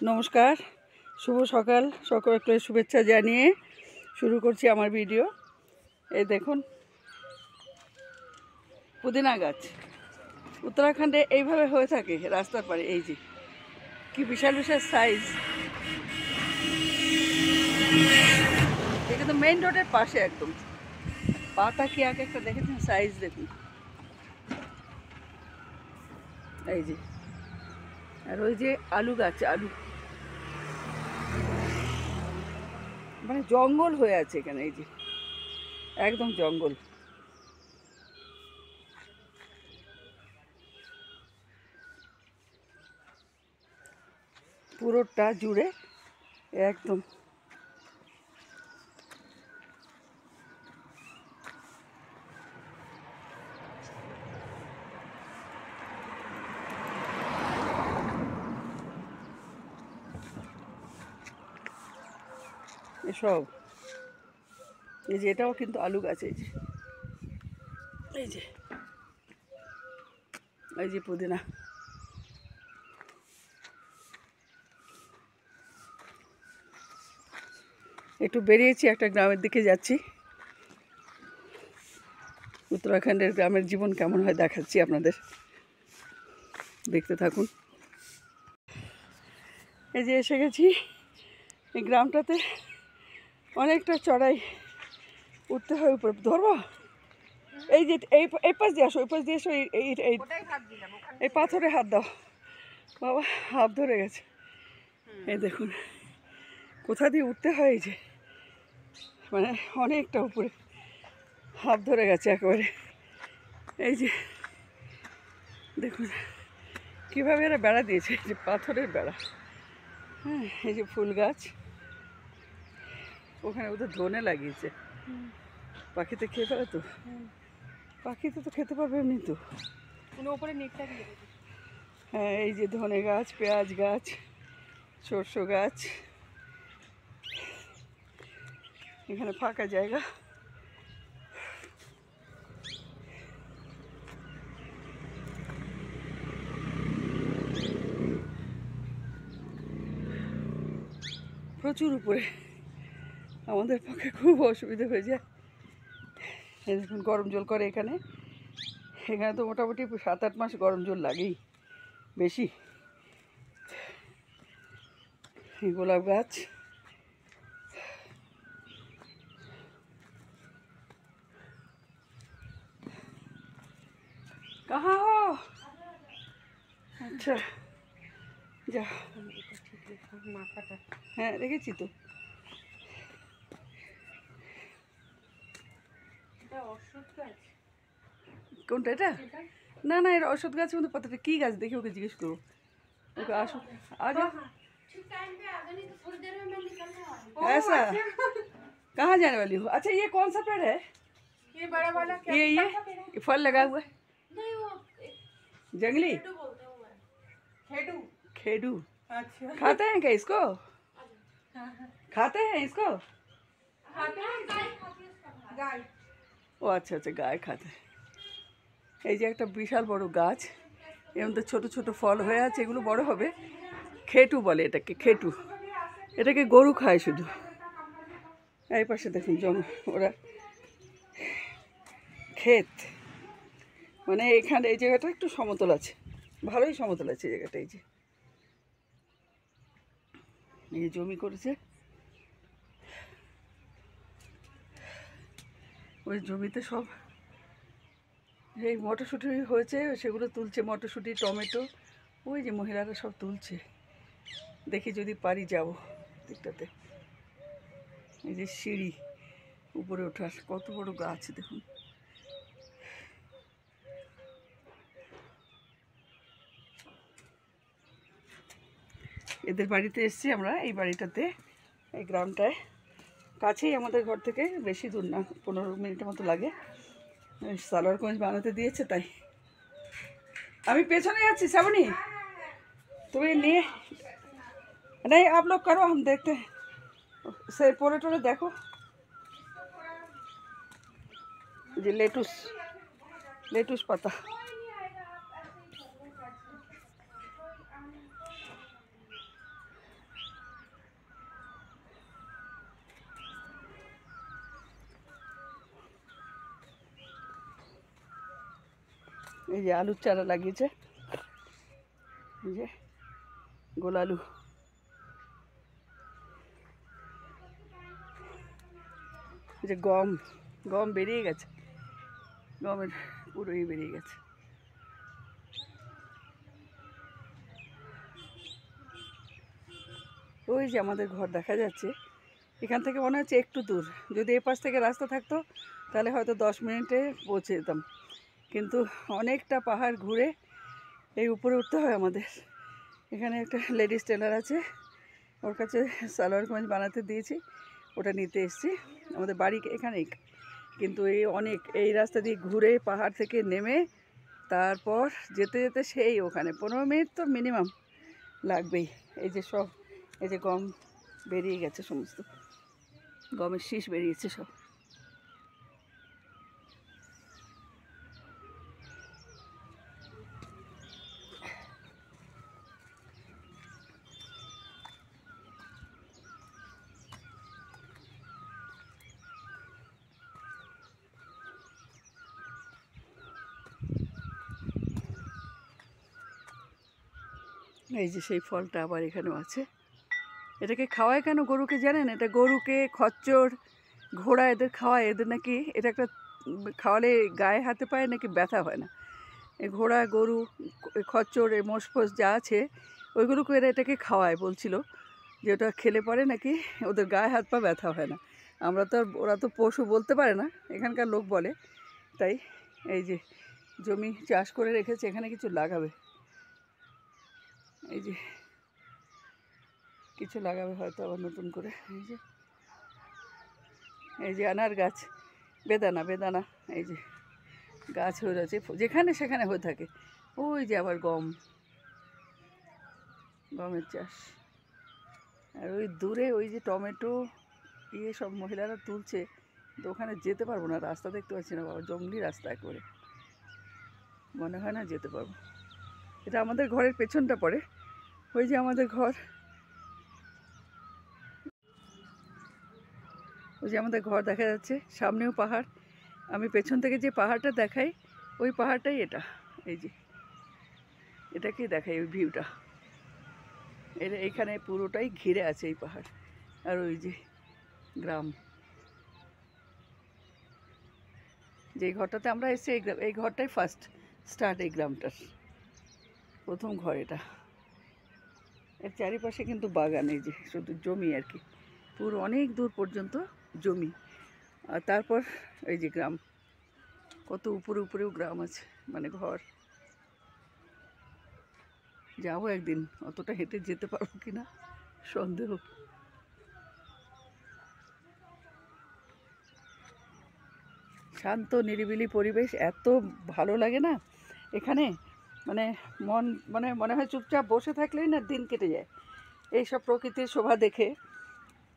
নমস্কার, শুভ সকাল। সকলকে শুভেচ্ছা জানিয়ে শুরু করছি আমার ভিডিও। এই দেখুন পুদিনা গাছ উত্তরাখণ্ডে এইভাবে হয়ে থাকে রাস্তার পাড়ে। এই যে কি বিশাল বিশাল সাইজ, এটা তো মেইন রোডের পাশে একদম। পাতা কি এক একটা দেখেছেন সাইজ, দেখুন এই যে। আর ওই যে আলু গাছ, আলু মানে জঙ্গল হয়ে আছে এখানে। এই যে একদম জঙ্গল, পুরোটা জুড়ে একদম। এসব এই যে এটাও কিন্তু আলু গাছ। এই যে এই যে এই যে পুদিনা। একটু বেরিয়েছি, একটা গ্রামের দিকে যাচ্ছি। উত্তরাখণ্ডের গ্রামের জীবন কেমন হয় দেখাচ্ছি আপনাদের, দেখতে থাকুন। এই যে এসে গেছি এই গ্রামটাতে। অনেকটা চড়াই, উঠতে হয় উপরে। ধরবো এই যে এই পাশ দিয়ে আসো, ওই পাশ দিয়ে এসো। এই পাথরে হাত দাও বাবা, হাত ধরে গেছে। এই দেখুন কোথা দিয়ে উঠতে হয়। এই যে মানে অনেকটা উপরে, হাত ধরে গেছে একেবারে। এই যে দেখুন কীভাবে এরা বেড়া দিয়েছে, এই যে পাথরের বেড়া। হ্যাঁ, এই যে ফুল গাছ, ওখানে ওদের ধনে লাগিয়েছে। পাখিতে খেয়ে ফেলে তো, পাখিতে তো খেতে পারবে এমনি তো। হ্যাঁ, এই যে ধনে গাছ, পেঁয়াজ গাছ, সরষ গাছ। এখানে ফাঁকা জায়গা। প্রচুর উপরে, আমাদের পক্ষে খুব অসুবিধা হয়ে যায়। এই দেখুন গরম জল করে এখানে। এখানে তো মোটামুটি 7-8 মাস গরম জল লাগেই, বেশি। গোলাপ গাছ, কাহা হো? আচ্ছা যা, হ্যাঁ রেখেছি তো। কোনটা এটা? না না, এটা ওষুধ গাছের মধ্যে পাতাটা। কী গাছ দেখে ওকে জিজ্ঞেস করবো। ओके आशो आ जाओ। ऐसा कहाँ जाने वाली हो? अच्छा ये कौन सा पेड़ है? ये बड़ा वाला क्या? ये फल लगा हुआ है। नहीं वो जंगली खेडू बोलते हैं। खेडू। खेडू। अच्छा खाते हैं क्या इसको? खाते हैं इसको? खाते हैं गाय। ও আচ্ছা আচ্ছা, গায়ে খাতে। এই যে একটা বিশাল বড় গাছ, এর মধ্যে ছোটো ছোটো ফল হয়ে আছে। এগুলো বড় হবে। খেটু বলে এটাকে, খেটু। এটাকে গরু খায় শুধু। এই পাশে দেখুন ওরা ক্ষেত, মানে এখানে এই জায়গাটা একটু সমতল আছে, ভালোই সমতল আছে এই জায়গাটা। এই যে এই জমি করেছে, ওই জমিতে সব এই মটরশুঁটি হয়েছে, সেগুলো তুলছে। মটরশুঁটি, টমেটো, ওই যে মহিলারা সব তুলছে। দেখি যদি পারি যাব দিকটাতে। এই যে সিঁড়ি উপরে ওঠার, কত বড় গাছ দেখুন। এদের বাড়িতে এসছি আমরা, এই বাড়িটাতে, এই গ্রামটায়। কাছেই আমাদের ঘর থেকে, বেশি দূর না, 15 মিনিটের মতো লাগে। সালোয়ার কামিজ বানাতে দিয়েছে তাই। আমি পেছনে যাচ্ছি শ্রাবণী, তুমি নিয়ে नहीं आप लोग करो, हम देखते हैं। से पोरे टोरे देखो, जी लेटुस, लेटुस पता। এই যে আলুর চারা লাগিয়েছে, এই যে গোল আলু। এই যে গম, গম বেরিয়ে গেছে, গমের পুরোই বেরিয়ে গেছে। ওই যে আমাদের ঘর দেখা যাচ্ছে, এখান থেকে মনে হচ্ছে একটু দূর। যদি এ পাশ থেকে রাস্তা থাকতো তাহলে হয়তো 10 মিনিটে পৌঁছে যেতাম, কিন্তু অনেকটা পাহাড় ঘুরে এই উপরে উঠতে হয় আমাদের। এখানে একটা লেডিস টেলার আছে, ওর কাছে সালোয়ার কামিজ বানাতে দিয়েছি, ওটা নিতে এসেছি। আমাদের বাড়ি এখানেই, কিন্তু এই রাস্তা দিয়ে ঘুরে পাহাড় থেকে নেমে তারপর যেতে যেতে সেই ওখানে 15 মিনিট তো মিনিমাম লাগবেই। এই যে সব, এই যে গম বেরিয়ে গেছে, সমস্ত গমের শীষ বেরিয়েছে সব। এই যে সেই ফলটা আবার এখানেও আছে। এটাকে খাওয়ায় কেন গরুকে জানেন? এটা গরুকে, খচ্চর, ঘোড়া এদের খাওয়ায়। এদের নাকি এটা একটা খাওয়ালে গায়ে হাতে পায়ে নাকি ব্যথা হয় না। এই ঘোড়া, গরু, খচ্চর, এই মোষ ফোষ যা আছে ওইগুলোকে এরা এটাকে খাওয়ায়, বলছিল যে ওটা খেলে পরে নাকি ওদের গায়ে হাত পা ব্যথা হয় না। আমরা তো ওরা তো পশু বলতে পারে না, এখানকার লোক বলে। তাই এই যে জমি চাষ করে রেখেছে, এখানে কিছু লাগাবে, এই যে কিছু লাগাবে হয়তো আবার নতুন করে। এই যে আনার গাছ, বেদানা, বেদানা, এই যে গাছ হয়ে রয়েছে, যেখানে সেখানে হয়ে থাকে। ওই যে আবার গম, গমের চাষ। আর ওই দূরে ওই যে টমেটো সব মহিলারা তুলছে, তো ওখানে যেতে পারবো না, রাস্তা দেখতে পাচ্ছি না বাবা, জঙ্গলি রাস্তা করে, মনে হয় না যেতে পারবো। এটা আমাদের ঘরের পেছনটা পড়ে, ওই যে আমাদের ঘর, ওই যে আমাদের ঘর দেখা যাচ্ছে, সামনেও পাহাড়। আমি পেছন থেকে যে পাহাড়টা দেখাই, ওই পাহাড়টাই এটা। এই যে এটাকেই দেখাই, ওই ভিউটা। এইখানে পুরোটাই ঘিরে আছে এই পাহাড়, আর ওই যে গ্রাম। যে ঘরটাতে আমরা এসেছি, এই ঘরটাই ফার্স্ট স্টার্ট, এই গ্রামটার প্রথম ঘর এটা। এর চারিপাশে কিন্তু বাগান, এই যে শুধু জমি আর কি, পুরো অনেক দূর পর্যন্ত জমি। আর তারপর এই যে গ্রাম, কত উপরে উপরেও গ্রাম আছে, মানে ঘর। যাবো একদিন, অতটা হেঁটে যেতে পারবো কিনা সন্দেহ। শান্ত নিরিবিলি পরিবেশ, এত ভালো লাগে না এখানে, মানে মনে হয় চুপচাপ বসে থাকলেই না দিন কেটে যায়। এইসব প্রকৃতির শোভা দেখে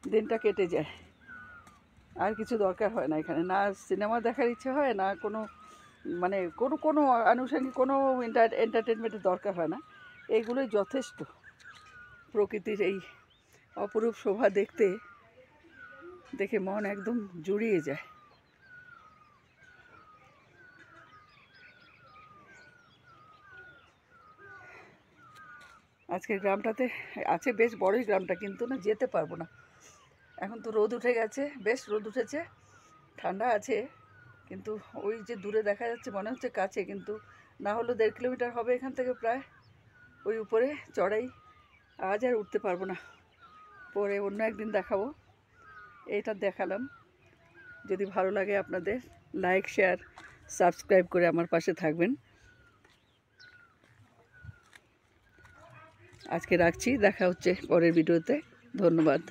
দিনটা কেটে যায়, আর কিছু দরকার হয় না এখানে। না সিনেমা দেখার ইচ্ছে হয়, না কোনো মানে কোনো আনুষঙ্গিক কোনো এন্টারটেনমেন্টের দরকার হয় না। এইগুলোই যথেষ্ট। প্রকৃতির এই অপরূপ শোভা দেখে মন একদম জুড়িয়ে যায়। আজকের গ্রামটাতে আছে, বেশ বড়ই গ্রামটা, কিন্তু না যেতে পারবো না। এখন তো রোদ উঠে গেছে, বেশ রোদ উঠেছে, ঠান্ডা আছে, কিন্তু ওই যে দূরে দেখা যাচ্ছে মনে হচ্ছে কাছে, কিন্তু না হলেও 1.5 কিলোমিটার হবে এখান থেকে প্রায়, ওই উপরে চড়াই। আজ আর উঠতে পারবো না, পরে অন্য একদিন দেখাবো। এইটা দেখালাম। যদি ভালো লাগে আপনাদের, লাইক, শেয়ার, সাবস্ক্রাইব করে আমার পাশে থাকবেন। আজকে রাখছি, দেখা হচ্ছে পরের ভিডিওতে। ধন্যবাদ।